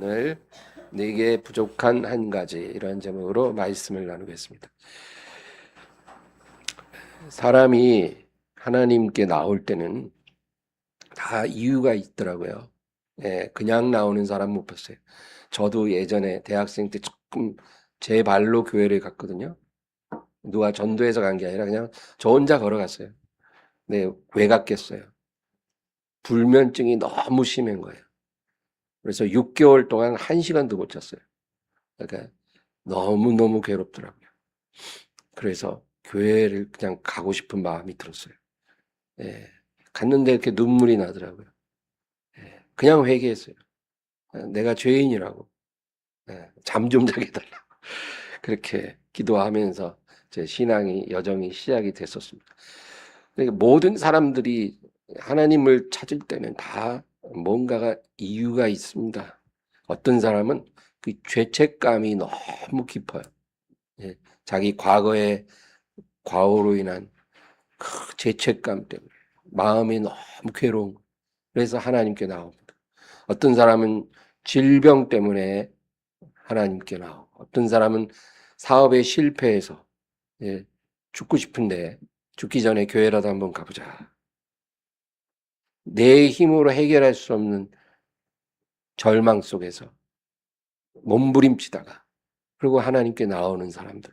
오늘 내게 부족한 한 가지 이런 제목으로 말씀을 나누겠습니다. 사람이 하나님께 나올 때는 다 이유가 있더라고요. 예, 그냥 나오는 사람 못 봤어요. 저도 예전에 대학생 때 조금 제 발로 교회를 갔거든요. 누가 전도해서 간 게 아니라 그냥 저 혼자 걸어갔어요. 네, 왜 갔겠어요? 불면증이 너무 심한 거예요. 그래서 6개월 동안 1시간도 못 잤어요. 그러니까 너무너무 괴롭더라고요. 그래서 교회를 그냥 가고 싶은 마음이 들었어요. 예, 갔는데 이렇게 눈물이 나더라고요. 예, 그냥 회개했어요. 내가 죄인이라고. 예, 잠 좀 자게 달라고. 그렇게 기도하면서 제 신앙이 여정이 시작이 됐었습니다. 그러니까 모든 사람들이 하나님을 찾을 때는 다 뭔가가 이유가 있습니다. 어떤 사람은 그 죄책감이 너무 깊어요. 예, 자기 과거의 과오로 인한 그 죄책감 때문에 마음이 너무 괴로운 거예요. 그래서 하나님께 나옵니다. 어떤 사람은 질병 때문에 하나님께 나오고 어떤 사람은 사업에 실패해서 예, 죽고 싶은데 죽기 전에 교회라도 한번 가보자. 내 힘으로 해결할 수 없는 절망 속에서 몸부림치다가 그리고 하나님께 나오는 사람들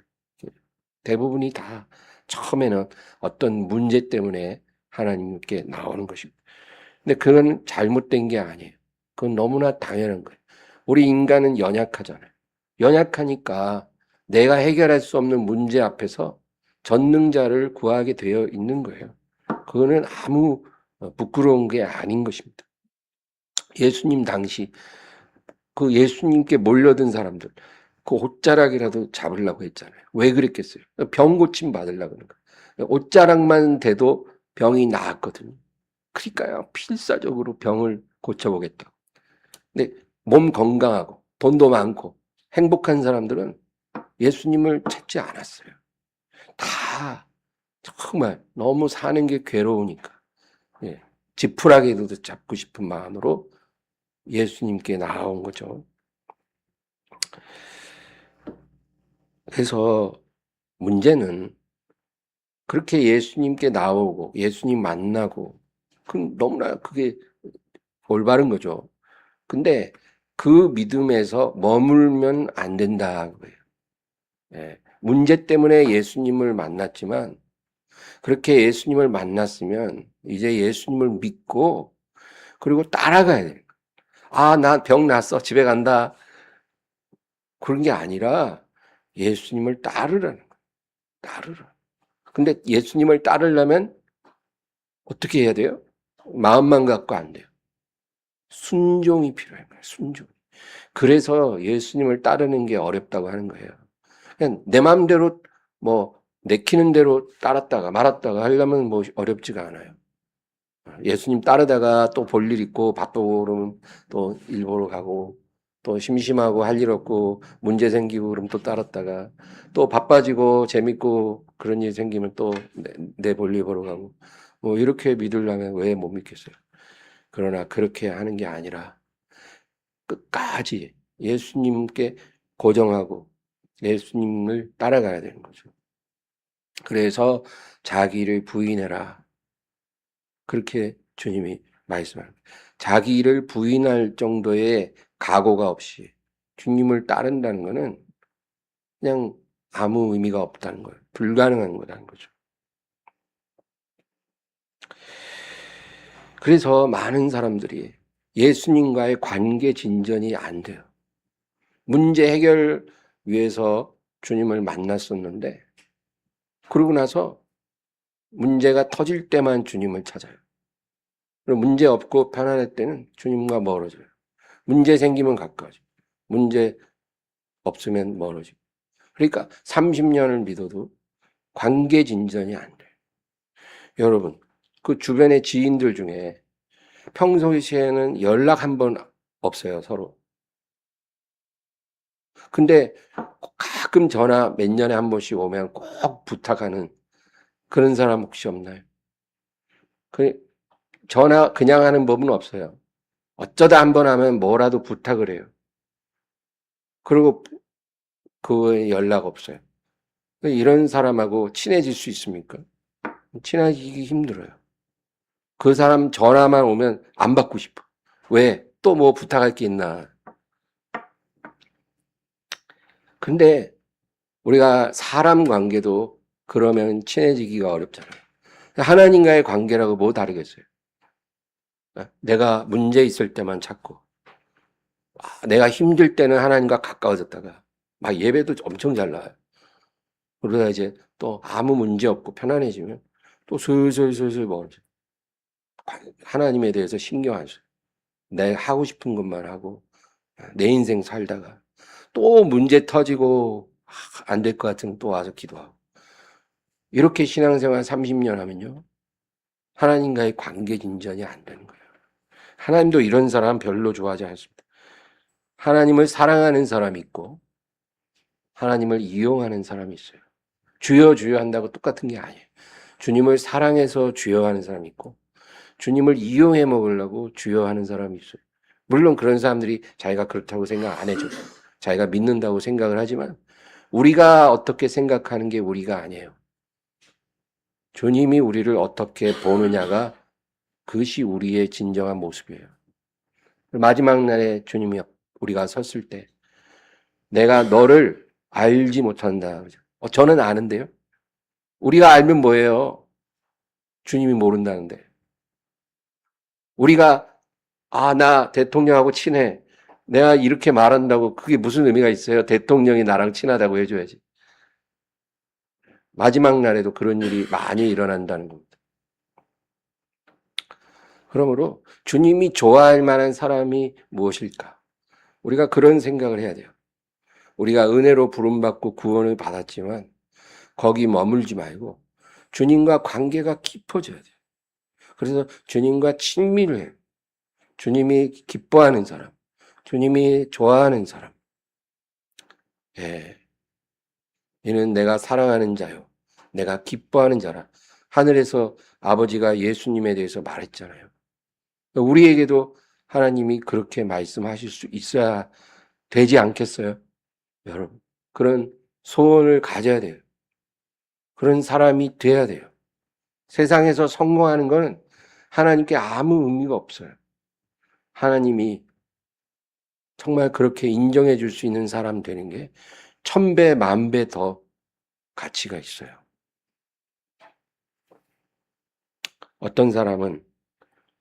대부분이 다 처음에는 어떤 문제 때문에 하나님께 나오는 것입니다. 근데 그건 잘못된 게 아니에요. 그건 너무나 당연한 거예요. 우리 인간은 연약하잖아요. 연약하니까 내가 해결할 수 없는 문제 앞에서 전능자를 구하게 되어 있는 거예요. 그거는 아무 부끄러운 게 아닌 것입니다. 예수님 당시 그 예수님께 몰려든 사람들 그 옷자락이라도 잡으려고 했잖아요. 왜 그랬겠어요? 병 고침 받으려고 그런 거예요. 옷자락만 돼도 병이 나았거든요. 그러니까요. 필사적으로 병을 고쳐보겠다. 근데 몸 건강하고 돈도 많고 행복한 사람들은 예수님을 찾지 않았어요. 다 정말 너무 사는 게 괴로우니까 예, 지푸라기도 잡고 싶은 마음으로 예수님께 나온 거죠. 그래서 문제는 그렇게 예수님께 나오고 예수님 만나고 너무나 그게 올바른 거죠. 근데 그 믿음에서 머물면 안 된다. 예, 문제 때문에 예수님을 만났지만 그렇게 예수님을 만났으면 이제 예수님을 믿고 그리고 따라가야 돼요. 아, 나 병 났어. 집에 간다. 그런 게 아니라 예수님을 따르라는 거예요. 따르라. 근데 예수님을 따르려면 어떻게 해야 돼요? 마음만 갖고 안 돼요. 순종이 필요한 거예요. 순종. 그래서 예수님을 따르는 게 어렵다고 하는 거예요. 그냥 내 마음대로 뭐 내키는 대로 따랐다가 말았다가 하려면 뭐 어렵지가 않아요. 예수님 따르다가 또 볼 일 있고 바쁘고 그러면 또 일 보러 가고 또 심심하고 할 일 없고 문제 생기고 그러면 또 따랐다가 또 바빠지고 재밌고 그런 일 생기면 또 내 볼 일 보러 가고 뭐 이렇게 믿으려면 왜 못 믿겠어요. 그러나 그렇게 하는 게 아니라 끝까지 예수님께 고정하고 예수님을 따라가야 되는 거죠. 그래서 자기를 부인해라. 그렇게 주님이 말씀합니다. 자기를 부인할 정도의 각오가 없이 주님을 따른다는 것은 그냥 아무 의미가 없다는 거예요. 불가능한 거라는 거죠. 그래서 많은 사람들이 예수님과의 관계 진전이 안 돼요. 문제 해결 위해서 주님을 만났었는데 그러고 나서 문제가 터질 때만 주님을 찾아요. 그리고 문제 없고 편안할 때는 주님과 멀어져요. 문제 생기면 가까워져. 문제 없으면 멀어지고. 그러니까 30년을 믿어도 관계 진전이 안 돼요. 여러분, 그 주변의 지인들 중에 평소시에는 연락 한 번 없어요, 서로. 근데 가끔 전화 몇 년에 한 번씩 오면 꼭 부탁하는 그런 사람 혹시 없나요? 그 전화 그냥 하는 법은 없어요. 어쩌다 한 번 하면 뭐라도 부탁을 해요. 그리고 그 연락 없어요. 이런 사람하고 친해질 수 있습니까? 친해지기 힘들어요. 그 사람 전화만 오면 안 받고 싶어. 왜? 또 뭐 부탁할 게 있나? 근데 우리가 사람 관계도 그러면 친해지기가 어렵잖아요. 하나님과의 관계라고 뭐 다르겠어요? 내가 문제 있을 때만 찾고, 내가 힘들 때는 하나님과 가까워졌다가, 막 예배도 엄청 잘 나와요. 그러다 이제 또 아무 문제 없고 편안해지면 또 슬슬슬슬 멀어져. 하나님에 대해서 신경 안 써요. 내가 하고 싶은 것만 하고, 내 인생 살다가, 또 문제 터지고, 안 될 것 같으면 또 와서 기도하고. 이렇게 신앙생활 30년 하면요. 하나님과의 관계 진전이 안 되는 거예요. 하나님도 이런 사람 별로 좋아하지 않습니다. 하나님을 사랑하는 사람이 있고, 하나님을 이용하는 사람이 있어요. 주여 주여 한다고 똑같은 게 아니에요. 주님을 사랑해서 주여 하는 사람이 있고, 주님을 이용해 먹으려고 주여 하는 사람이 있어요. 물론 그런 사람들이 자기가 그렇다고 생각 안 해줘. 자기가 믿는다고 생각을 하지만, 우리가 어떻게 생각하는 게 우리가 아니에요. 주님이 우리를 어떻게 보느냐가 그것이 우리의 진정한 모습이에요. 마지막 날에 주님이 우리가 섰을 때 내가 너를 알지 못한다. 저는 아는데요. 우리가 알면 뭐예요? 주님이 모른다는데. 우리가 나 대통령하고 친해. 내가 이렇게 말한다고 그게 무슨 의미가 있어요? 대통령이 나랑 친하다고 해줘야지. 마지막 날에도 그런 일이 많이 일어난다는 겁니다. 그러므로 주님이 좋아할 만한 사람이 무엇일까? 우리가 그런 생각을 해야 돼요. 우리가 은혜로 부름받고 구원을 받았지만 거기 머물지 말고 주님과 관계가 깊어져야 돼요. 그래서 주님과 친밀을 해요. 주님이 기뻐하는 사람, 주님이 좋아하는 사람. 예. 이는 내가 사랑하는 자요. 내가 기뻐하는 자라. 하늘에서 아버지가 예수님에 대해서 말했잖아요. 우리에게도 하나님이 그렇게 말씀하실 수 있어야 되지 않겠어요? 여러분. 그런 소원을 가져야 돼요. 그런 사람이 돼야 돼요. 세상에서 성공하는 것은 하나님께 아무 의미가 없어요. 하나님이 정말 그렇게 인정해 줄 수 있는 사람 되는 게 1000배, 10,000배 더 가치가 있어요. 어떤 사람은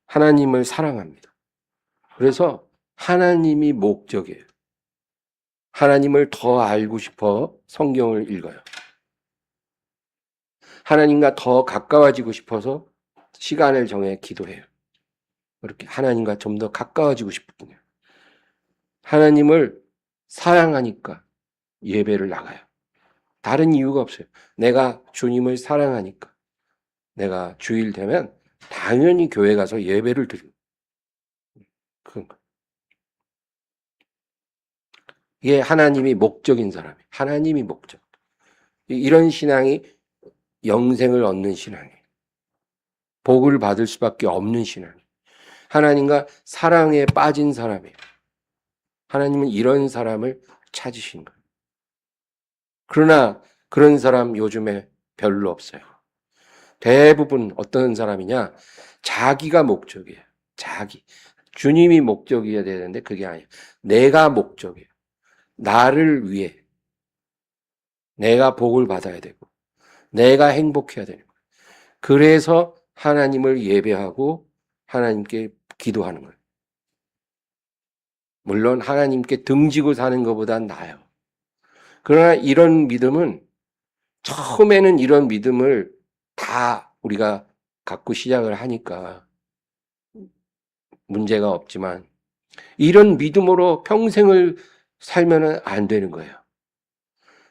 하나님을 사랑합니다. 그래서 하나님이 목적이에요. 하나님을 더 알고 싶어 성경을 읽어요. 하나님과 더 가까워지고 싶어서 시간을 정해 기도해요. 그렇게 하나님과 좀 더 가까워지고 싶군요. 하나님을 사랑하니까 예배를 나가요. 다른 이유가 없어요. 내가 주님을 사랑하니까. 내가 주일 되면 당연히 교회 가서 예배를 드리고. 이게 하나님이 목적인 사람이에요. 하나님이 목적. 이런 신앙이 영생을 얻는 신앙이에요. 복을 받을 수밖에 없는 신앙이에요. 하나님과 사랑에 빠진 사람이에요. 하나님은 이런 사람을 찾으신 거예요. 그러나 그런 사람 요즘에 별로 없어요. 대부분 어떤 사람이냐? 자기가 목적이에요. 자기. 주님이 목적이어야 되는데 그게 아니에요. 내가 목적이에요. 나를 위해. 내가 복을 받아야 되고. 내가 행복해야 되는 거예요. 그래서 하나님을 예배하고 하나님께 기도하는 거예요. 물론 하나님께 등지고 사는 것보단 나아요. 그러나 이런 믿음은 처음에는 이런 믿음을 다 우리가 갖고 시작을 하니까 문제가 없지만 이런 믿음으로 평생을 살면은 안 되는 거예요.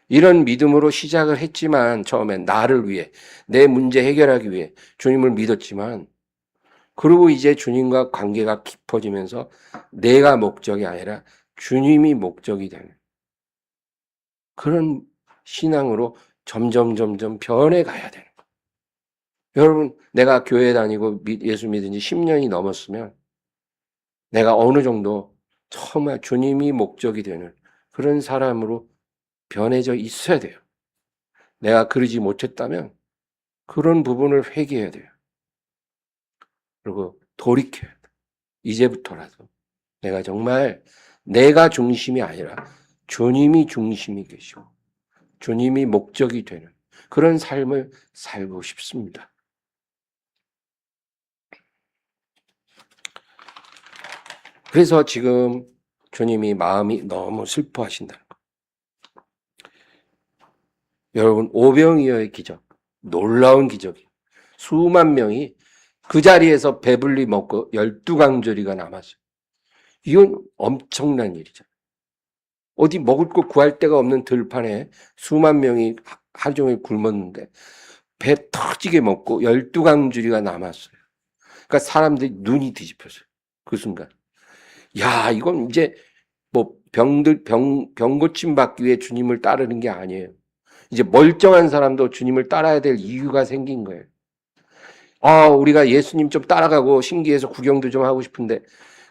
이런 믿음으로 시작을 했지만 처음엔 나를 위해 내 문제 해결하기 위해 주님을 믿었지만 그리고 이제 주님과 관계가 깊어지면서 내가 목적이 아니라 주님이 목적이 되는 그런 신앙으로 점점 변해가야 되는 거예요. 여러분, 내가 교회 다니고 예수 믿은 지 10년이 넘었으면 내가 어느 정도 정말 주님이 목적이 되는 그런 사람으로 변해져 있어야 돼요. 내가 그러지 못했다면 그런 부분을 회개해야 돼요. 그리고 돌이켜야 돼요. 이제부터라도 내가 정말 내가 중심이 아니라 주님이 중심이 계시고 주님이 목적이 되는 그런 삶을 살고 싶습니다. 그래서 지금 주님이 마음이 너무 슬퍼하신다는 거. 여러분, 오병이어의 기적, 놀라운 기적이 수만 명이 그 자리에서 배불리 먹고 12강조리가 남았어요. 이건 엄청난 일이잖아요. 어디 먹을 거 구할 데가 없는 들판에 수만 명이 하루 종일 굶었는데 배 터지게 먹고 12강조리가 남았어요. 그러니까 사람들이 눈이 뒤집혔어요. 그 순간. 야, 이건 이제 뭐 병 고침 받기 위해 주님을 따르는 게 아니에요. 이제 멀쩡한 사람도 주님을 따라야 될 이유가 생긴 거예요. 우리가 예수님 좀 따라가고 신기해서 구경도 좀 하고 싶은데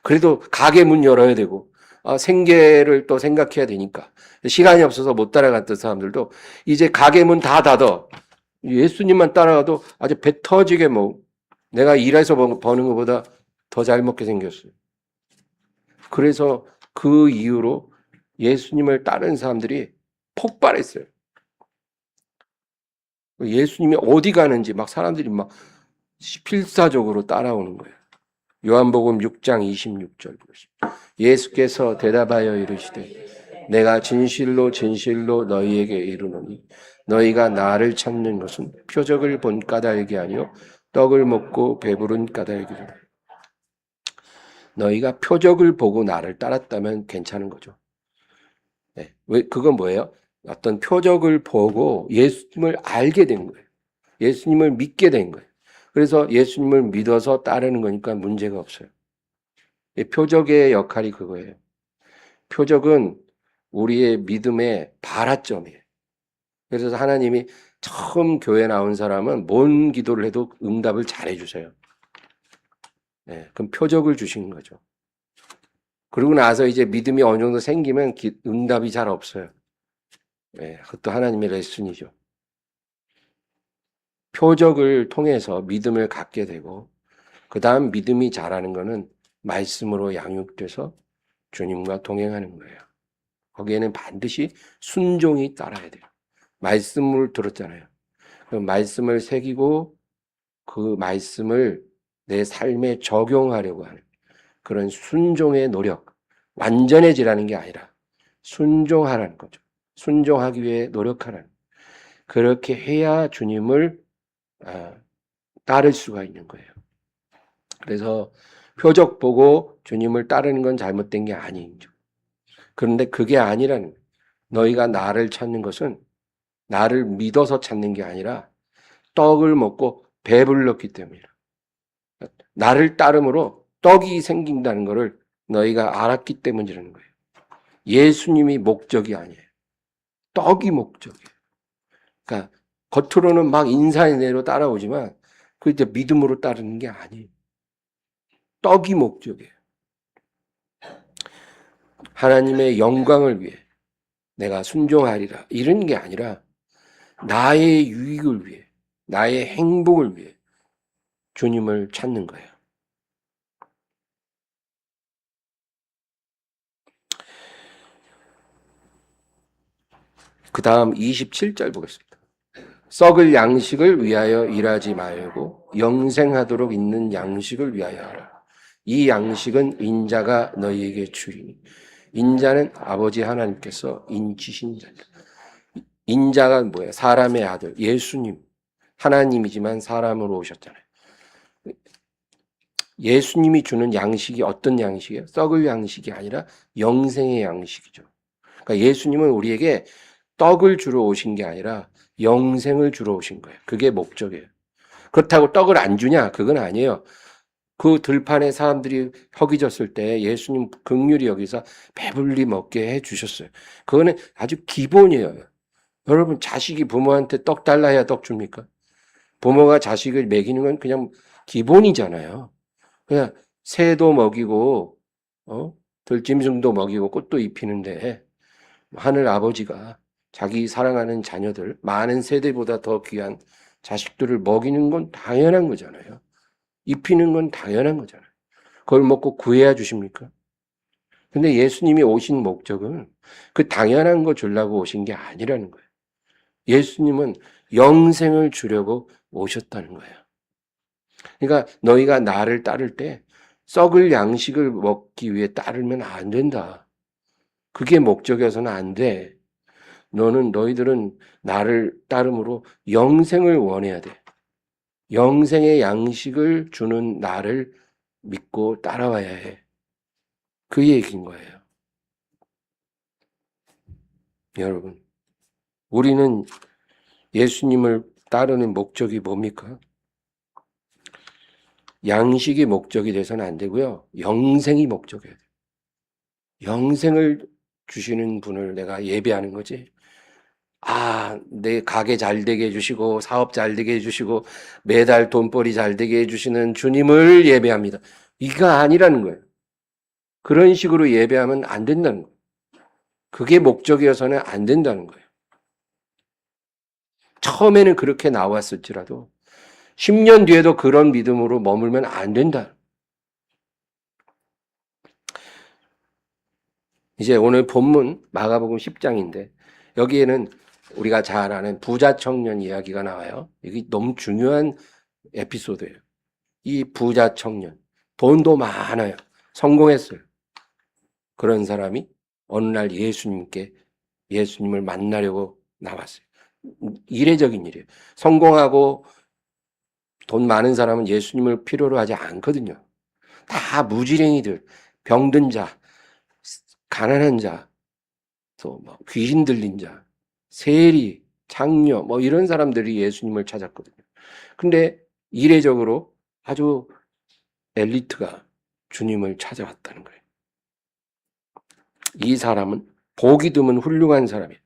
그래도 가게 문 열어야 되고 생계를 또 생각해야 되니까 시간이 없어서 못 따라갔던 사람들도 이제 가게 문 다 닫아. 예수님만 따라가도 아주 배 터지게 내가 일해서 버는 것보다 더 잘 먹게 생겼어요. 그래서 그 이유로 예수님을 따르는 사람들이 폭발했어요. 예수님이 어디 가는지 막 사람들이 막 필사적으로 따라오는 거예요. 요한복음 6장 26절 보십시오. 예수께서 대답하여 이르시되 내가 진실로 진실로 너희에게 이르노니 너희가 나를 찾는 것은 표적을 본 까닭이 아니요 떡을 먹고 배부른 까닭이로다. 너희가 표적을 보고 나를 따랐다면 괜찮은 거죠. 네. 그건 뭐예요? 어떤 표적을 보고 예수님을 알게 된 거예요. 예수님을 믿게 된 거예요. 그래서 예수님을 믿어서 따르는 거니까 문제가 없어요. 표적의 역할이 그거예요. 표적은 우리의 믿음의 발화점이에요. 그래서 하나님이 처음 교회 나온 사람은 뭔 기도를 해도 응답을 잘해 주세요. 네, 그럼 표적을 주신 거죠. 그러고 나서 이제 믿음이 어느 정도 생기면 응답이 잘 없어요. 네, 그것도 하나님의 레슨이죠. 표적을 통해서 믿음을 갖게 되고 그 다음 믿음이 자라는 거는 말씀으로 양육돼서 주님과 동행하는 거예요. 거기에는 반드시 순종이 따라야 돼요. 말씀을 들었잖아요. 그 말씀을 새기고 그 말씀을 내 삶에 적용하려고 하는 그런 순종의 노력, 완전해지라는 게 아니라 순종하라는 거죠. 순종하기 위해 노력하라는. 그렇게 해야 주님을 따를 수가 있는 거예요. 그래서 표적 보고 주님을 따르는 건 잘못된 게 아니죠. 그런데 그게 아니라는 거예요. 너희가 나를 찾는 것은 나를 믿어서 찾는 게 아니라 떡을 먹고 배불렀기 때문이라. 나를 따름으로 떡이 생긴다는 것을 너희가 알았기 때문이라는 거예요. 예수님이 목적이 아니에요. 떡이 목적이에요. 그러니까 겉으로는 막 인사인대로 따라오지만 그 이제 믿음으로 따르는 게 아니에요. 떡이 목적이에요. 하나님의 영광을 위해 내가 순종하리라 이런 게 아니라 나의 유익을 위해 나의 행복을 위해 주님을 찾는 거예요. 그 다음 27절 보겠습니다. 썩을 양식을 위하여 일하지 말고 영생하도록 있는 양식을 위하여 하라. 이 양식은 인자가 너희에게 주리니 인자는 아버지 하나님께서 인치신 자다. 인자가 뭐예요? 사람의 아들 예수님. 하나님이지만 사람으로 오셨잖아요. 예수님이 주는 양식이 어떤 양식이에요? 썩을 양식이 아니라 영생의 양식이죠. 그러니까 예수님은 우리에게 떡을 주러 오신 게 아니라 영생을 주러 오신 거예요. 그게 목적이에요. 그렇다고 떡을 안 주냐? 그건 아니에요. 그 들판에 사람들이 허기졌을 때 예수님 긍휼히 여기서 배불리 먹게 해 주셨어요. 그거는 아주 기본이에요. 여러분 자식이 부모한테 떡 달라 해야 떡 줍니까? 부모가 자식을 먹이는 건 그냥 기본이잖아요. 그냥 새도 먹이고 들짐승도 먹이고 꽃도 입히는데 하늘 아버지가 자기 사랑하는 자녀들, 많은 세대보다 더 귀한 자식들을 먹이는 건 당연한 거잖아요. 입히는 건 당연한 거잖아요. 그걸 먹고 구해야 주십니까? 근데 예수님이 오신 목적은 그 당연한 거 주려고 오신 게 아니라는 거예요. 예수님은 영생을 주려고 오셨다는 거예요. 그러니까 너희가 나를 따를 때 썩을 양식을 먹기 위해 따르면 안 된다. 그게 목적이어서는 안 돼. 너희들은 나를 따름으로 영생을 원해야 돼. 영생의 양식을 주는 나를 믿고 따라와야 해. 그 얘기인 거예요. 여러분, 우리는 예수님을 따르는 목적이 뭡니까? 양식이 목적이 돼서는 안 되고요. 영생이 목적이어야 돼요. 영생을 주시는 분을 내가 예배하는 거지. 내 가게 잘 되게 해주시고, 사업 잘 되게 해주시고, 매달 돈벌이 잘 되게 해주시는 주님을 예배합니다. 이거 아니라는 거예요. 그런 식으로 예배하면 안 된다는 거예요. 그게 목적이어서는 안 된다는 거예요. 처음에는 그렇게 나왔을지라도 10년 뒤에도 그런 믿음으로 머물면 안 된다. 이제 오늘 본문 마가복음 10장인데 여기에는 우리가 잘 아는 부자 청년 이야기가 나와요. 이게 너무 중요한 에피소드예요. 이 부자 청년, 돈도 많아요. 성공했어요. 그런 사람이 어느 날 예수님을 만나려고 나왔어요. 이례적인 일이에요. 성공하고 돈 많은 사람은 예수님을 필요로 하지 않거든요. 다 무지랭이들, 병든 자, 가난한 자, 또 귀신 들린 자, 세리, 장녀, 이런 사람들이 예수님을 찾았거든요. 근데 이례적으로 아주 엘리트가 주님을 찾아왔다는 거예요. 이 사람은 보기 드문 훌륭한 사람이에요.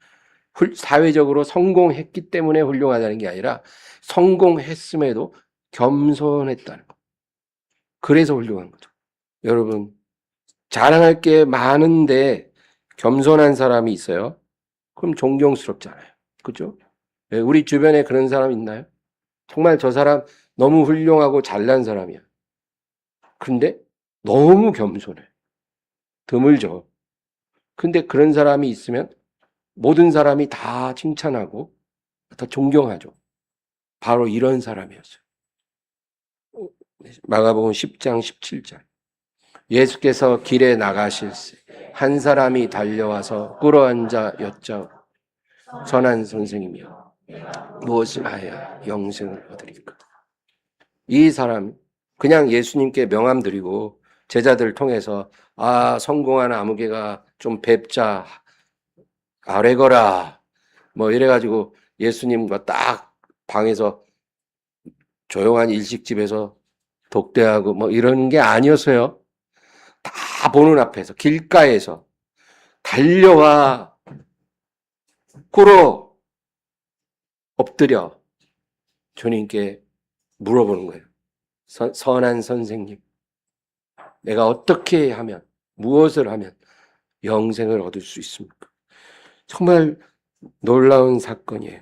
사회적으로 성공했기 때문에 훌륭하다는 게 아니라 성공했음에도 겸손했다는 거. 그래서 훌륭한 거죠. 여러분, 자랑할 게 많은데 겸손한 사람이 있어요. 그럼 존경스럽잖아요. 그죠? 우리 주변에 그런 사람 있나요? 정말 저 사람 너무 훌륭하고 잘난 사람이야. 근데 너무 겸손해. 드물죠. 근데 그런 사람이 있으면 모든 사람이 다 칭찬하고 다 존경하죠. 바로 이런 사람이었어요. 마가복음 10장 17절. 예수께서 길에 나가실새 한 사람이 달려와서 꿇어앉아 여짜 선한 선생님이여 무엇을 하여야 영생을 얻으리까? 이 사람 그냥 예수님께 명함 드리고 제자들 통해서 성공한 아무개가 좀 뵙자 아뢰거라 이래가지고 예수님과 딱 방에서 조용한 일식집에서 독대하고 이런 게 아니었어요. 다 보는 앞에서 길가에서 달려와 꿇어 엎드려 주님께 물어보는 거예요. 선한 선생님, 내가 어떻게 하면 무엇을 하면 영생을 얻을 수 있습니까? 정말 놀라운 사건이에요.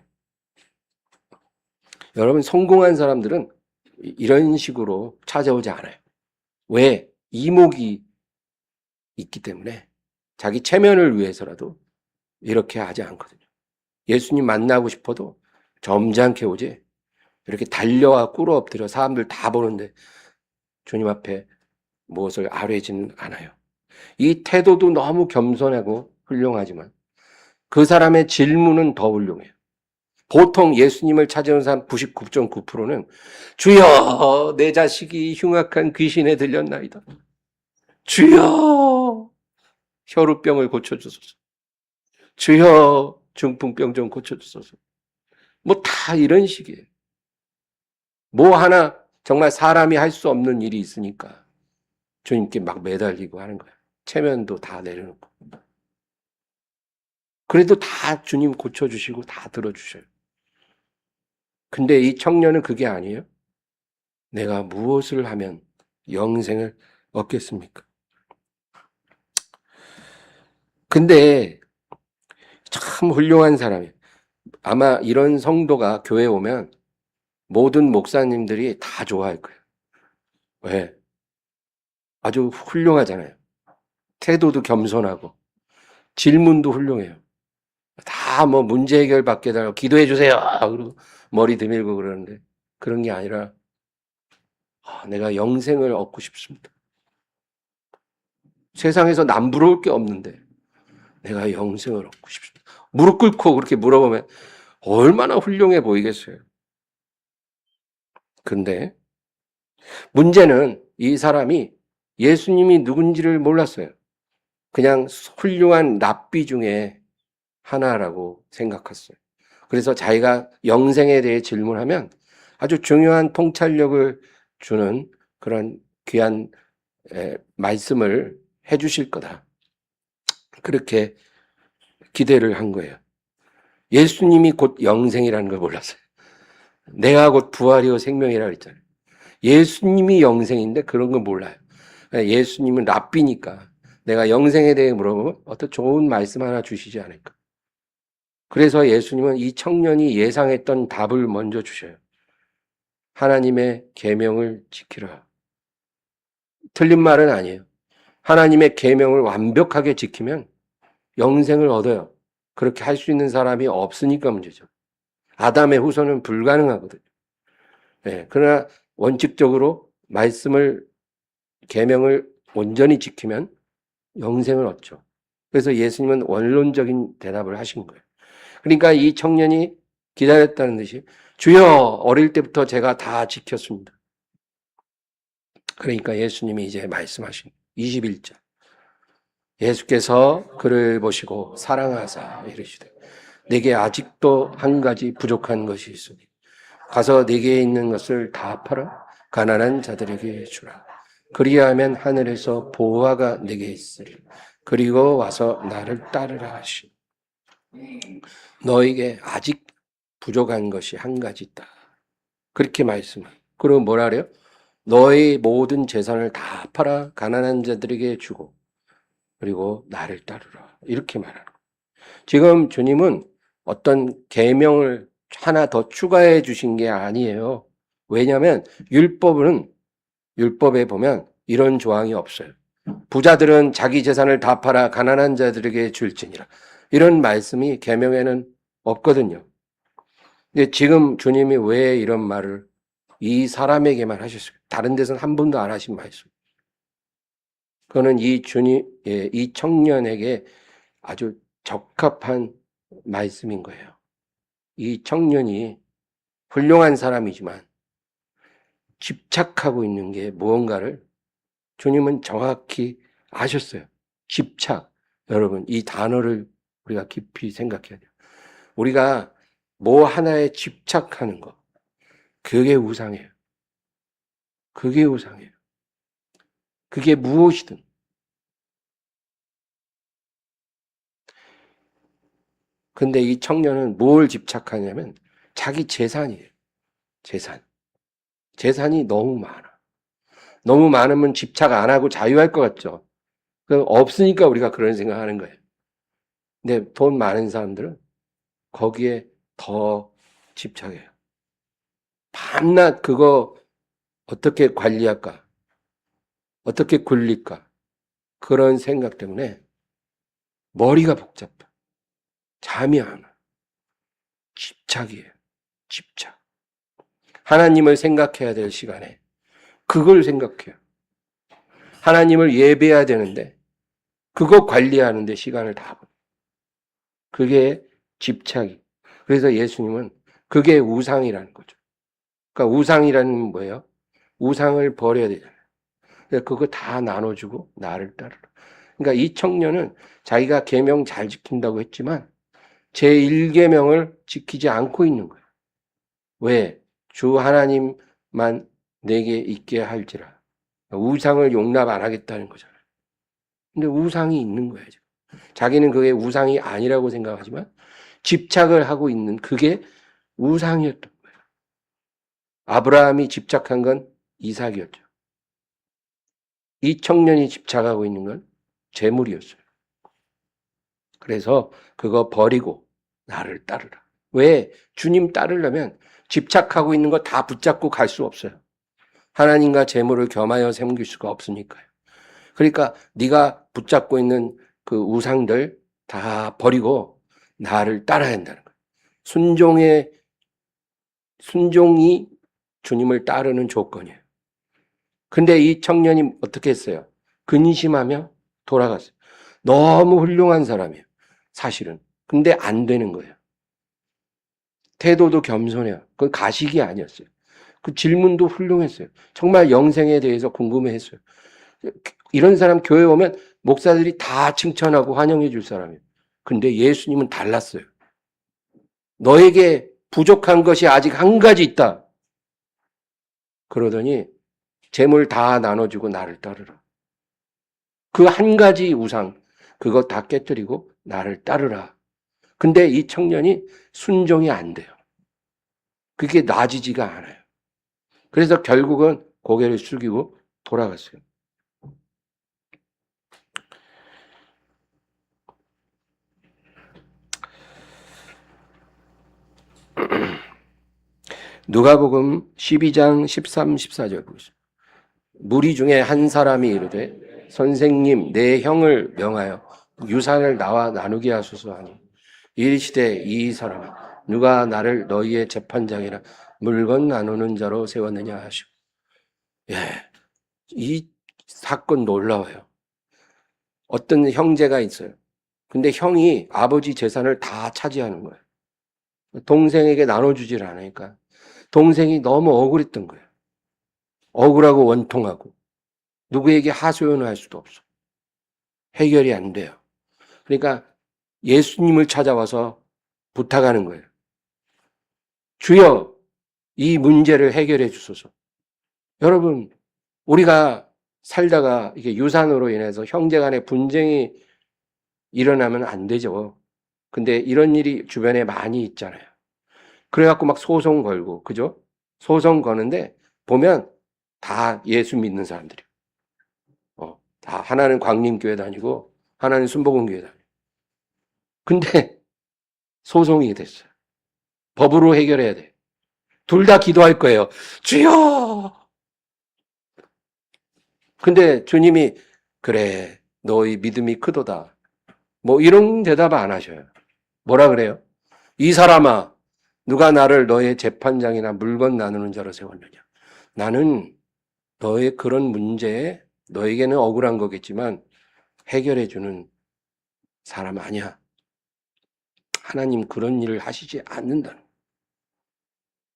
여러분, 성공한 사람들은 이런 식으로 찾아오지 않아요. 왜? 이목이 있기 때문에 자기 체면을 위해서라도 이렇게 하지 않거든요. 예수님 만나고 싶어도 점잖게 오지 이렇게 달려와 꿇어 엎드려 사람들 다 보는데 주님 앞에 무엇을 아뢰지는 않아요. 이 태도도 너무 겸손하고 훌륭하지만 그 사람의 질문은 더 훌륭해요. 보통 예수님을 찾아온 사람 99.9%는 주여 내 자식이 흉악한 귀신에 들렸나이다. 주여 혈우병을 고쳐주소서. 주여 중풍병 좀 고쳐주소서. 다 이런 식이에요. 하나 정말 사람이 할 수 없는 일이 있으니까 주님께 막 매달리고 하는 거예요. 체면도 다 내려놓고. 그래도 다 주님 고쳐주시고 다 들어주셔요. 근데 이 청년은 그게 아니에요. 내가 무엇을 하면 영생을 얻겠습니까? 근데 참 훌륭한 사람이에요. 아마 이런 성도가 교회 오면 모든 목사님들이 다 좋아할 거예요. 왜? 아주 훌륭하잖아요. 태도도 겸손하고 질문도 훌륭해요. 다 뭐 문제 해결 받게 달라고 기도해 주세요. 그리고 머리 드밀고 그러는데 그런 게 아니라 내가 영생을 얻고 싶습니다. 세상에서 남 부러울 게 없는데 내가 영생을 얻고 싶습니다. 무릎 꿇고 그렇게 물어보면 얼마나 훌륭해 보이겠어요. 근데 문제는 이 사람이 예수님이 누군지를 몰랐어요. 그냥 훌륭한 랍비 중에 하나라고 생각했어요. 그래서 자기가 영생에 대해 질문하면 아주 중요한 통찰력을 주는 그런 귀한 말씀을 해 주실 거다. 그렇게 기대를 한 거예요. 예수님이 곧 영생이라는 걸 몰랐어요. 내가 곧 부활이요 생명이라고 했잖아요. 예수님이 영생인데 그런 건 몰라요. 예수님은 랍비니까 내가 영생에 대해 물어보면 어떤 좋은 말씀 하나 주시지 않을까. 그래서 예수님은 이 청년이 예상했던 답을 먼저 주셔요. 하나님의 계명을 지키라. 틀린 말은 아니에요. 하나님의 계명을 완벽하게 지키면 영생을 얻어요. 그렇게 할 수 있는 사람이 없으니까 문제죠. 아담의 후손은 불가능하거든요. 네, 그러나 원칙적으로 말씀을 계명을 온전히 지키면 영생을 얻죠. 그래서 예수님은 원론적인 대답을 하신 거예요. 그러니까 이 청년이 기다렸다는 듯이 주여 어릴 때부터 제가 다 지켰습니다. 그러니까 예수님이 이제 말씀하신 21절 예수께서 그를 보시고 사랑하사 이르시되 내게 아직도 한 가지 부족한 것이 있으니 가서 네게 있는 것을 다 팔아 가난한 자들에게 주라. 그리하면 하늘에서 보화가 네게 있으리. 그리고 와서 나를 따르라 하시니 너에게 아직 부족한 것이 한 가지 있다. 그렇게 말씀을. 그리고 뭐라 그래요? 너의 모든 재산을 다 팔아 가난한 자들에게 주고 그리고 나를 따르라. 이렇게 말하는 거예요. 지금 주님은 어떤 계명을 하나 더 추가해 주신 게 아니에요. 왜냐하면 율법에 보면 이런 조항이 없어요. 부자들은 자기 재산을 다 팔아 가난한 자들에게 줄지니라. 이런 말씀이 계명에는 없거든요. 근데 지금 주님이 왜 이런 말을 이 사람에게만 하셨어요? 다른 데서는 한 번도 안 하신 말씀. 그거는 이 청년에게 아주 적합한 말씀인 거예요. 이 청년이 훌륭한 사람이지만 집착하고 있는 게 무언가를 주님은 정확히 아셨어요. 집착. 여러분, 이 단어를 우리가 깊이 생각해야 돼요. 우리가 뭐 하나에 집착하는 거. 그게 우상이에요. 그게 우상이에요. 그게 무엇이든. 근데 이 청년은 뭘 집착하냐면 자기 재산이에요. 재산. 재산이 너무 많아. 너무 많으면 집착 안 하고 자유할 것 같죠. 없으니까 우리가 그런 생각하는 거예요. 근데 돈 많은 사람들은 거기에 더 집착해요. 밤낮 그거 어떻게 관리할까? 어떻게 굴릴까? 그런 생각 때문에 머리가 복잡해. 잠이 안 와. 집착이에요. 집착. 하나님을 생각해야 될 시간에 그걸 생각해요. 하나님을 예배해야 되는데 그거 관리하는데 시간을 다 버려요. 그게 집착이. 그래서 예수님은 그게 우상이라는 거죠. 그러니까 우상이라는 뭐예요? 우상을 버려야 되잖아요. 그거 다 나눠주고 나를 따르라. 그러니까 이 청년은 자기가 계명 잘 지킨다고 했지만 제1계명을 지키지 않고 있는 거예요. 왜? 주 하나님만 내게 있게 할지라. 우상을 용납 안 하겠다는 거잖아요. 근데 우상이 있는 거예요. 자기는 그게 우상이 아니라고 생각하지만 집착을 하고 있는 그게 우상이었던 거예요. 아브라함이 집착한 건 이삭이었죠. 이 청년이 집착하고 있는 건 재물이었어요. 그래서 그거 버리고 나를 따르라. 왜? 주님 따르려면 집착하고 있는 거 다 붙잡고 갈 수 없어요. 하나님과 재물을 겸하여 섬길 수가 없으니까요. 그러니까 네가 붙잡고 있는 그 우상들 다 버리고 나를 따라야 한다는 거예요. 순종이 주님을 따르는 조건이에요. 근데 이 청년이 어떻게 했어요? 근심하며 돌아갔어요. 너무 훌륭한 사람이에요. 사실은. 근데 안 되는 거예요. 태도도 겸손해요. 그건 가식이 아니었어요. 그 질문도 훌륭했어요. 정말 영생에 대해서 궁금해했어요. 이런 사람 교회 오면 목사들이 다 칭찬하고 환영해 줄 사람이에요. 근데 예수님은 달랐어요. 너에게 부족한 것이 아직 한 가지 있다. 그러더니 재물 다 나눠주고 나를 따르라. 그 한 가지 우상, 그거 다 깨뜨리고 나를 따르라. 근데 이 청년이 순종이 안 돼요. 그게 나아지지가 않아요. 그래서 결국은 고개를 숙이고 돌아갔어요. 누가복음 12장 13, 14절 보시죠. 무리 중에 한 사람이 이르되 선생님 내 형을 명하여 유산을 나와 나누게 하소서 하니 이르시되 이 사람아 누가 나를 너희의 재판장이라 물건 나누는 자로 세웠느냐 하시고. 예, 이 사건 놀라워요. 어떤 형제가 있어요. 근데 형이 아버지 재산을 다 차지하는 거예요. 동생에게 나눠주질 않으니까 동생이 너무 억울했던 거예요. 억울하고 원통하고 누구에게 하소연을 할 수도 없어. 해결이 안 돼요. 그러니까 예수님을 찾아와서 부탁하는 거예요. 주여, 이 문제를 해결해 주소서. 여러분, 우리가 살다가 이게 유산으로 인해서 형제 간의 분쟁이 일어나면 안 되죠. 근데 이런 일이 주변에 많이 있잖아요. 그래갖고 막 소송 걸고, 그죠? 소송 거는데 보면 다 예수 믿는 사람들이에요. 다 하나는 광림교회 다니고 하나는 순복음교회 다니고. 근데 소송이 됐어요. 법으로 해결해야 돼. 둘 다 기도할 거예요. 주여! 근데 주님이 그래, 너희 믿음이 크도다. 뭐 이런 대답 안 하셔요. 뭐라 그래요? 이 사람아, 누가 나를 너의 재판장이나 물건 나누는 자로 세웠느냐? 나는 너의 그런 문제에 너에게는 억울한 거겠지만 해결해주는 사람 아니야. 하나님 그런 일을 하시지 않는다는.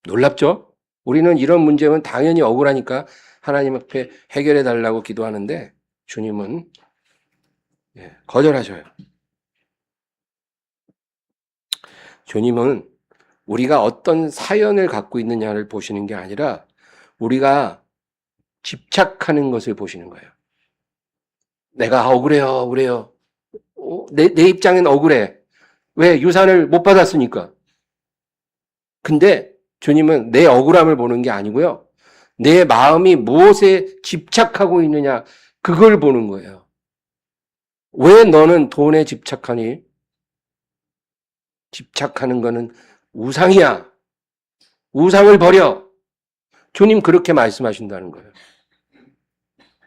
놀랍죠? 우리는 이런 문제는 당연히 억울하니까 하나님 앞에 해결해 달라고 기도하는데 주님은 거절하셔요. 주님은 우리가 어떤 사연을 갖고 있느냐를 보시는 게 아니라 우리가 집착하는 것을 보시는 거예요. 내가 억울해요. 내 입장엔 억울해. 왜? 유산을 못 받았으니까. 근데 주님은 내 억울함을 보는 게 아니고요. 내 마음이 무엇에 집착하고 있느냐, 그걸 보는 거예요. 왜 너는 돈에 집착하니? 집착하는 거는 우상이야. 우상을 버려. 주님 그렇게 말씀하신다는 거예요.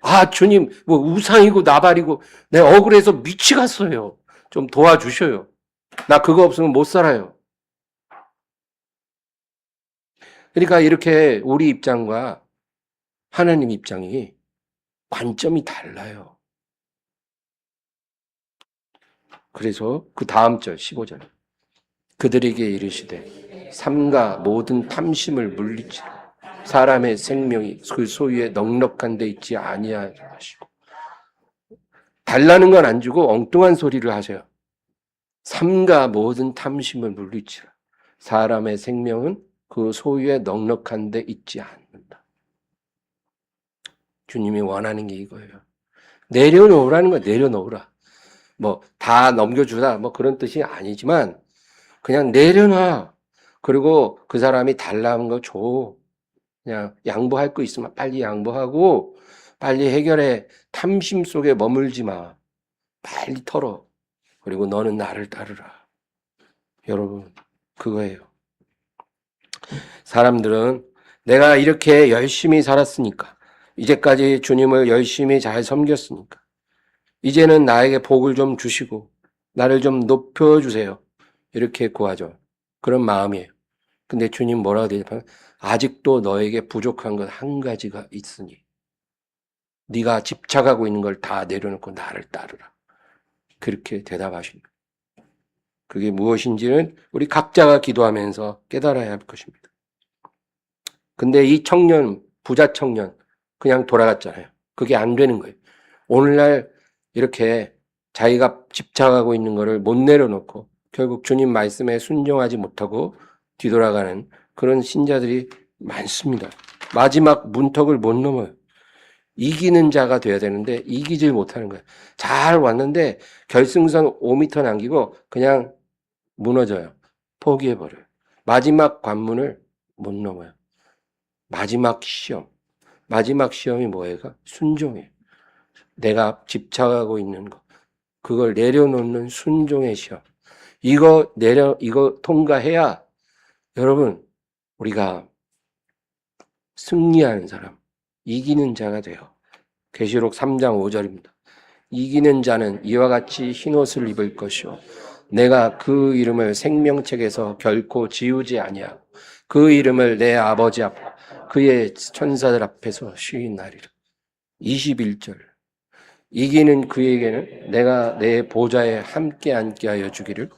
아, 주님, 뭐 우상이고 나발이고 내 억울해서 미치겠어요. 좀 도와주셔요. 나 그거 없으면 못 살아요. 그러니까 이렇게 우리 입장과 하나님 입장이 관점이 달라요. 그래서 그 다음 절 15절 그들에게 이르시되 삼가 모든 탐심을 물리치라 사람의 생명이 그 소유에 넉넉한 데 있지 아니하시고. 달라는 건 안 주고 엉뚱한 소리를 하세요. 삼가 모든 탐심을 물리치라 사람의 생명은 그 소유에 넉넉한 데 있지 않는다. 주님이 원하는 게 이거예요. 내려놓으라는 거야. 내려놓으라. 뭐 다 넘겨주라 뭐 그런 뜻이 아니지만 그냥 내려놔. 그리고 그 사람이 달라는 거 줘. 그냥 양보할 거 있으면 빨리 양보하고 빨리 해결해. 탐심 속에 머물지 마. 빨리 털어. 그리고 너는 나를 따르라. 여러분, 그거예요. 사람들은 내가 이렇게 열심히 살았으니까, 이제까지 주님을 열심히 잘 섬겼으니까, 이제는 나에게 복을 좀 주시고 나를 좀 높여주세요. 이렇게 구하죠. 그런 마음이에요. 근데 주님 뭐라고 대답하면 아직도 너에게 부족한 것 한 가지가 있으니 네가 집착하고 있는 걸 다 내려놓고 나를 따르라. 그렇게 대답하십니다. 그게 무엇인지는 우리 각자가 기도하면서 깨달아야 할 것입니다. 근데 이 청년, 부자 청년 그냥 돌아갔잖아요. 그게 안 되는 거예요. 오늘날 이렇게 자기가 집착하고 있는 거를 못 내려놓고 결국 주님 말씀에 순종하지 못하고 뒤돌아가는 그런 신자들이 많습니다. 마지막 문턱을 못 넘어요. 이기는 자가 돼야 되는데 이기질 못하는 거예요. 잘 왔는데 결승선 5m 남기고 그냥 무너져요. 포기해버려요. 마지막 관문을 못 넘어요. 마지막 시험. 마지막 시험이 뭐예요? 순종이에요. 내가 집착하고 있는 거. 그걸 내려놓는 순종의 시험. 이거 통과해야 여러분, 우리가 승리하는 사람, 이기는 자가 돼요. 계시록 3장 5절입니다. 이기는 자는 이와 같이 흰옷을 입을 것이요. 내가 그 이름을 생명책에서 결코 지우지 아니하고 그 이름을 내 아버지 앞 그의 천사들 앞에서 시인하리라. 21절. 이기는 그에게는 내가 내 보좌에 함께 앉게 하여 주기를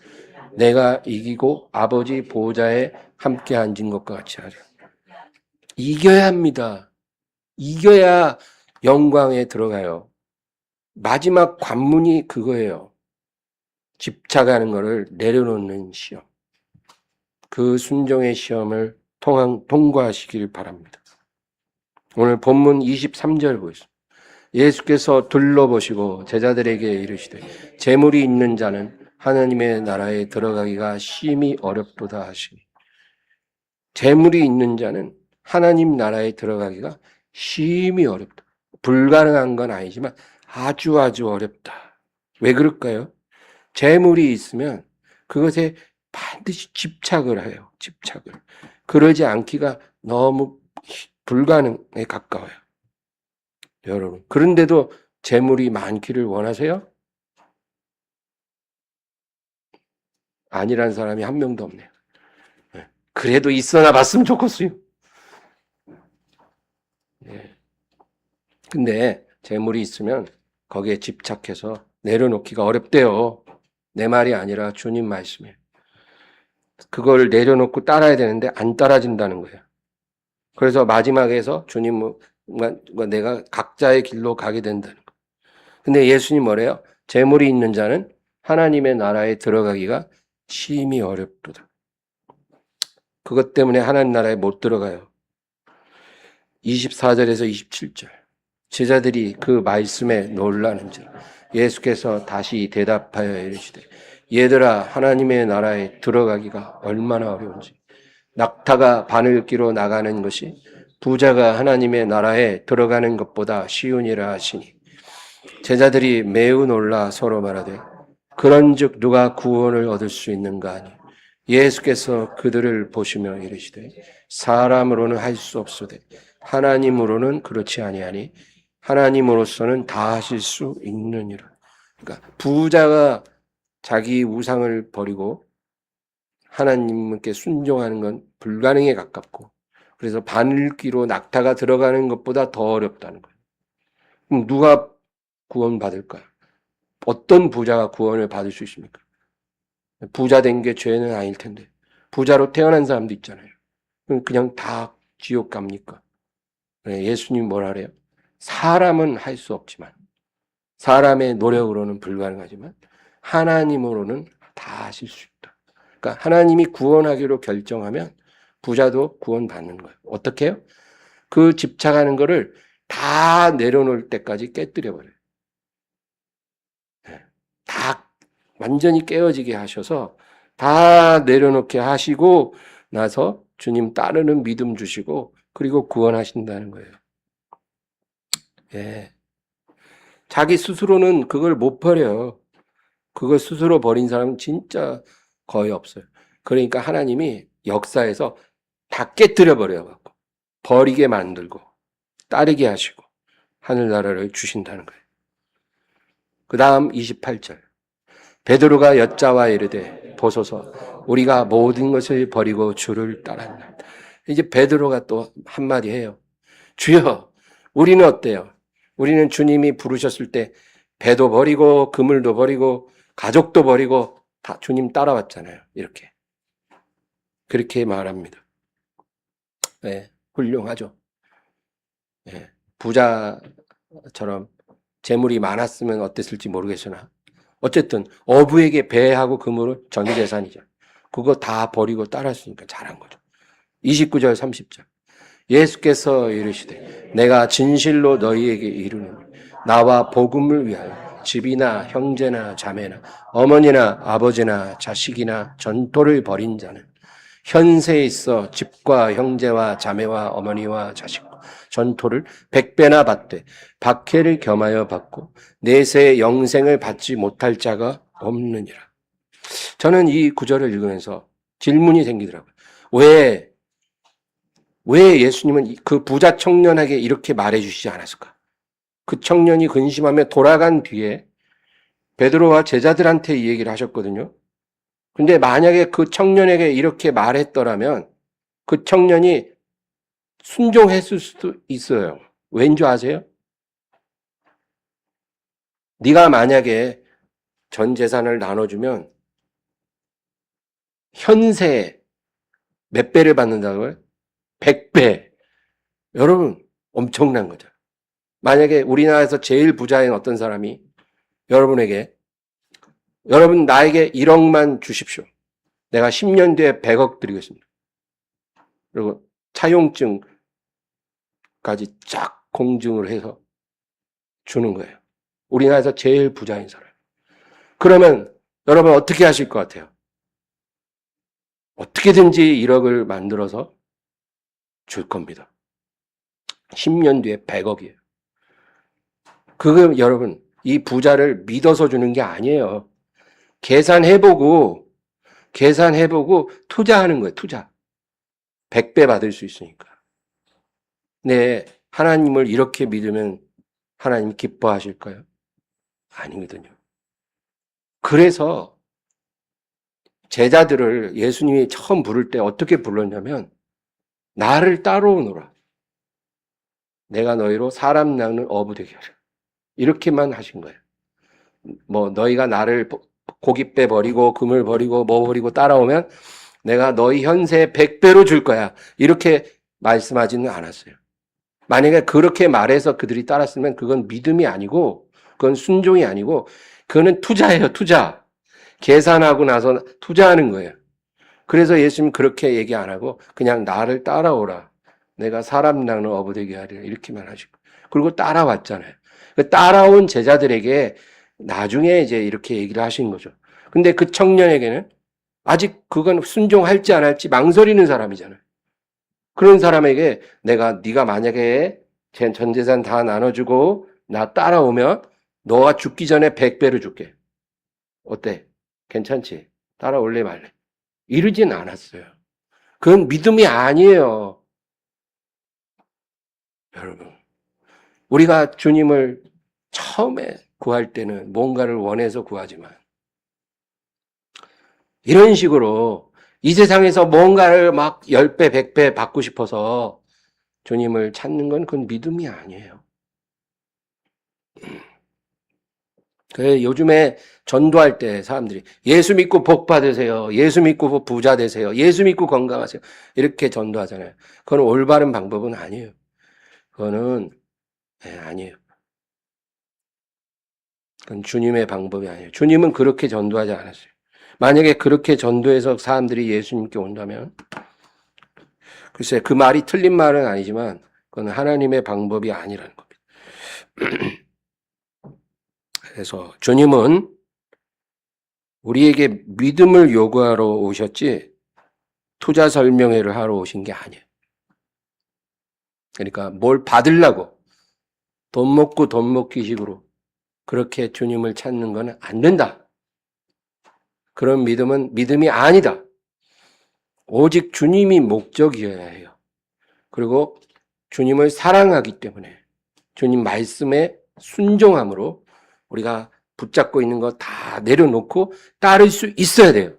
내가 이기고 아버지 보좌에 함께 앉은 것과 같이 하리라. 이겨야 합니다. 이겨야 영광에 들어가요. 마지막 관문이 그거예요. 집착하는 것을 내려놓는 시험. 그 순종의 시험을 통과하시길 바랍니다. 오늘 본문 23절 보겠습니다. 예수께서 둘러보시고 제자들에게 이르시되 재물이 있는 자는 하나님의 나라에 들어가기가 심히 어렵도다 하시니 재물이 있는 자는 하나님 나라에 들어가기가 심히 어렵다. 불가능한 건 아니지만 아주 어렵다. 왜 그럴까요? 재물이 있으면 그것에 반드시 집착을 해요. 집착을. 그러지 않기가 너무 불가능에 가까워요. 여러분. 그런데도 재물이 많기를 원하세요? 아니란 사람이 한 명도 없네요. 그래도 있어나 봤으면 좋겠어요. 근데 재물이 있으면 거기에 집착해서 내려놓기가 어렵대요. 내 말이 아니라 주님 말씀이에요. 그걸 내려놓고 따라야 되는데 안 따라진다는 거예요. 그래서 마지막에서 주님 내가 각자의 길로 가게 된다는 거예요. 근데 예수님 뭐래요? 재물이 있는 자는 하나님의 나라에 들어가기가 심히 어렵도다. 그것 때문에 하나님 나라에 못 들어가요. 24절에서 27절. 제자들이 그 말씀에 놀라는지라 예수께서 다시 대답하여 이르시되 얘들아 하나님의 나라에 들어가기가 얼마나 어려운지 낙타가 바늘기로 나가는 것이 부자가 하나님의 나라에 들어가는 것보다 쉬우니라 하시니 제자들이 매우 놀라 서로 말하되 그런즉 누가 구원을 얻을 수 있는가 하니 예수께서 그들을 보시며 이르시되 사람으로는 할 수 없으되 하나님으로는 그렇지 아니하니 하나님으로서는 다 하실 수 있느니라. 그러니까 부자가 자기 우상을 버리고 하나님께 순종하는 건 불가능에 가깝고 그래서 바늘기로 낙타가 들어가는 것보다 더 어렵다는 거예요. 그럼 누가 구원받을까요? 어떤 부자가 구원을 받을 수 있습니까? 부자 된 게 죄는 아닐 텐데 부자로 태어난 사람도 있잖아요. 그냥 다 지옥 갑니까? 예수님 뭐라 그래요? 사람은 할 수 없지만 사람의 노력으로는 불가능하지만 하나님으로는 다 하실 수 있다. 그러니까 하나님이 구원하기로 결정하면 부자도 구원받는 거예요. 어떻게 해요? 그 집착하는 거를 다 내려놓을 때까지 깨뜨려버려요. 다 완전히 깨어지게 하셔서 다 내려놓게 하시고 나서 주님 따르는 믿음 주시고 그리고 구원하신다는 거예요. 예. 자기 스스로는 그걸 못 버려요. 그거 스스로 버린 사람은 진짜 거의 없어요. 그러니까 하나님이 역사에서 다 깨뜨려 버려요. 버리게 만들고 따르게 하시고 하늘나라를 주신다는 거예요. 그 다음 28절. 베드로가 여짜와 이르되 보소서 우리가 모든 것을 버리고 주를 따랐나. 이제 베드로가 또 한마디 해요. 주여, 우리는 어때요? 우리는 주님이 부르셨을 때 배도 버리고 그물도 버리고 가족도 버리고 다 주님 따라왔잖아요. 이렇게. 그렇게 말합니다. 네, 훌륭하죠. 네, 부자처럼 재물이 많았으면 어땠을지 모르겠으나 어쨌든 어부에게 배하고 그물은 전 재산이죠. 그거 다 버리고 따랐으니까 잘한 거죠. 29절 30절. 예수께서 이르시되 내가 진실로 너희에게 이르노니 나와 복음을 위하여 집이나 형제나 자매나 어머니나 아버지나 자식이나 전토를 벌인 자는 현세에 있어 집과 형제와 자매와 어머니와 자식과 전토를 100배나 받되 박해를 겸하여 받고 내세 영생을 받지 못할 자가 없느니라. 저는 이 구절을 읽으면서 질문이 생기더라고요. 왜 예수님은 그 부자 청년에게 이렇게 말해주시지 않았을까? 그 청년이 근심하며 돌아간 뒤에 베드로와 제자들한테 이 얘기를 하셨거든요. 근데 만약에 그 청년에게 이렇게 말했더라면 그 청년이 순종했을 수도 있어요. 왠 줄 아세요? 네가 만약에 전 재산을 나눠주면 현세에 몇 배를 받는다고요? 100배. 여러분 엄청난 거죠. 만약에 우리나라에서 제일 부자인 어떤 사람이 여러분에게 여러분 나에게 1억만 주십시오. 내가 10년 뒤에 100억 드리겠습니다. 그리고 차용증까지 쫙 공증을 해서 주는 거예요. 우리나라에서 제일 부자인 사람. 그러면 여러분 어떻게 하실 것 같아요? 어떻게든지 1억을 만들어서 줄 겁니다. 10년 뒤에 100억이에요. 그거 여러분 이 부자를 믿어서 주는 게 아니에요. 계산해보고 투자하는 거예요. 투자. 100배 받을 수 있으니까. 네, 하나님을 이렇게 믿으면 하나님 기뻐하실까요? 아니거든요. 그래서 제자들을 예수님이 처음 부를 때 어떻게 불렀냐면 나를 따라오너라. 내가 너희로 사람 낳는 어부 되게 하라. 이렇게만 하신 거예요. 뭐 너희가 나를 고깃배 버리고 금을 버리고 뭐 버리고 따라오면 내가 너희 현세 100배로 줄 거야. 이렇게 말씀하지는 않았어요. 만약에 그렇게 말해서 그들이 따랐으면 그건 믿음이 아니고 그건 순종이 아니고 그거는 투자예요. 투자. 계산하고 나서 투자하는 거예요. 그래서 예수님 그렇게 얘기 안 하고 그냥 나를 따라오라. 내가 사람 낚는 어부 되게 하리라. 이렇게만 하시고. 그리고 따라왔잖아요. 그 따라온 제자들에게 나중에 이제 이렇게 얘기를 하신 거죠. 근데 그 청년에게는 아직 그건 순종할지 안 할지 망설이는 사람이잖아요. 그런 사람에게 네가 만약에 전 재산 다 나눠주고 나 따라오면 너가 죽기 전에 100배를 줄게. 어때? 괜찮지? 따라올래 말래? 이러진 않았어요. 그건 믿음이 아니에요. 여러분. 우리가 주님을 처음에 구할 때는 뭔가를 원해서 구하지만 이런 식으로 이 세상에서 뭔가를 막 10배, 100배 받고 싶어서 주님을 찾는 건 그건 믿음이 아니에요. 그래 요즘에 전도할 때 사람들이 예수 믿고 복 받으세요. 예수 믿고 부자 되세요. 예수 믿고 건강하세요. 이렇게 전도하잖아요. 그건 올바른 방법은 아니에요. 그거는 아니에요. 그건 주님의 방법이 아니에요. 주님은 그렇게 전도하지 않았어요. 만약에 그렇게 전도해서 사람들이 예수님께 온다면 글쎄 그 말이 틀린 말은 아니지만 그건 하나님의 방법이 아니라는 겁니다. 그래서 주님은 우리에게 믿음을 요구하러 오셨지 투자 설명회를 하러 오신 게 아니에요. 그러니까 뭘 받으려고 돈 먹고 돈 먹기 식으로 그렇게 주님을 찾는 건 안 된다. 그런 믿음은 믿음이 아니다. 오직 주님이 목적이어야 해요. 그리고 주님을 사랑하기 때문에 주님 말씀에 순종함으로 우리가 붙잡고 있는 거 다 내려놓고 따를 수 있어야 돼요.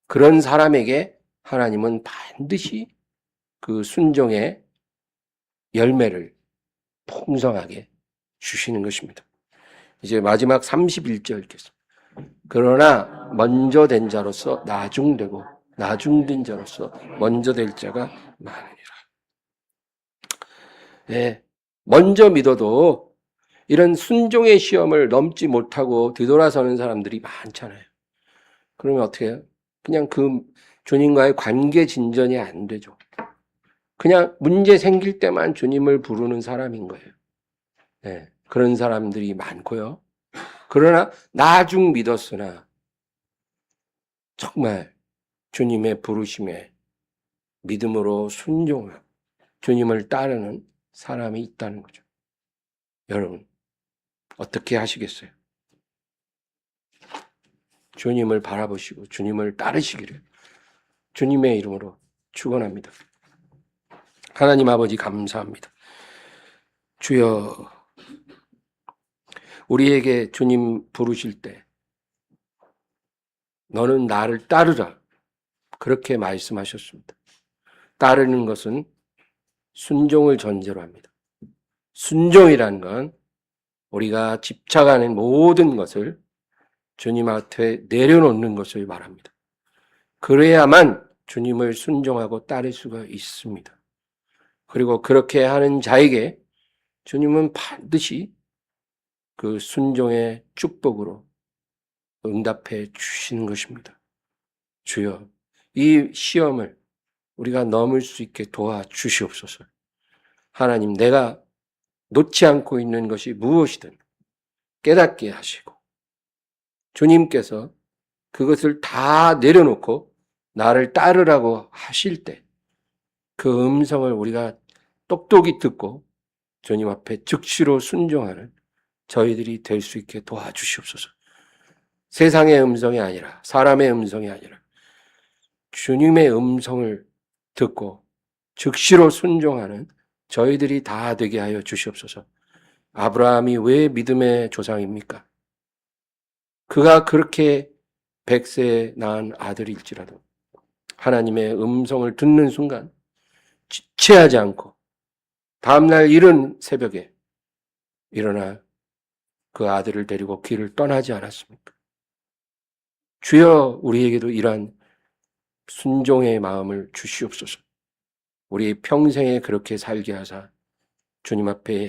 그런 사람에게 하나님은 반드시 그 순종의 열매를 풍성하게 주시는 것입니다. 이제 마지막 31절 읽겠습니다. 그러나 먼저 된 자로서 나중되고 나중된 자로서 먼저 될 자가 많으니라. 네, 먼저 믿어도 이런 순종의 시험을 넘지 못하고 뒤돌아서는 사람들이 많잖아요. 그러면 어떻게 해요? 그냥 그 주님과의 관계 진전이 안 되죠. 그냥 문제 생길 때만 주님을 부르는 사람인 거예요. 네, 그런 사람들이 많고요. 그러나 나중 믿었으나 정말 주님의 부르심에 믿음으로 순종하고 주님을 따르는 사람이 있다는 거죠. 여러분 어떻게 하시겠어요? 주님을 바라보시고 주님을 따르시기를 주님의 이름으로 축원합니다. 하나님 아버지 감사합니다. 주여, 우리에게 주님 부르실 때 너는 나를 따르라 그렇게 말씀하셨습니다. 따르는 것은 순종을 전제로 합니다. 순종이라는 건 우리가 집착하는 모든 것을 주님 앞에 내려놓는 것을 말합니다. 그래야만 주님을 순종하고 따를 수가 있습니다. 그리고 그렇게 하는 자에게 주님은 반드시 그 순종의 축복으로 응답해 주시는 것입니다. 주여, 이 시험을 우리가 넘을 수 있게 도와주시옵소서. 하나님, 내가 놓지 않고 있는 것이 무엇이든 깨닫게 하시고 주님께서 그것을 다 내려놓고 나를 따르라고 하실 때 그 음성을 우리가 똑똑히 듣고 주님 앞에 즉시로 순종하는 저희들이 될 수 있게 도와주시옵소서. 세상의 음성이 아니라 사람의 음성이 아니라 주님의 음성을 듣고 즉시로 순종하는 저희들이 다 되게 하여 주시옵소서. 아브라함이 왜 믿음의 조상입니까? 그가 그렇게 100세에 낳은 아들일지라도 하나님의 음성을 듣는 순간 지체하지 않고 다음날 이른 새벽에 일어나 그 아들을 데리고 길을 떠나지 않았습니까? 주여, 우리에게도 이러한 순종의 마음을 주시옵소서. 우리 평생에 그렇게 살게 하사 주님 앞에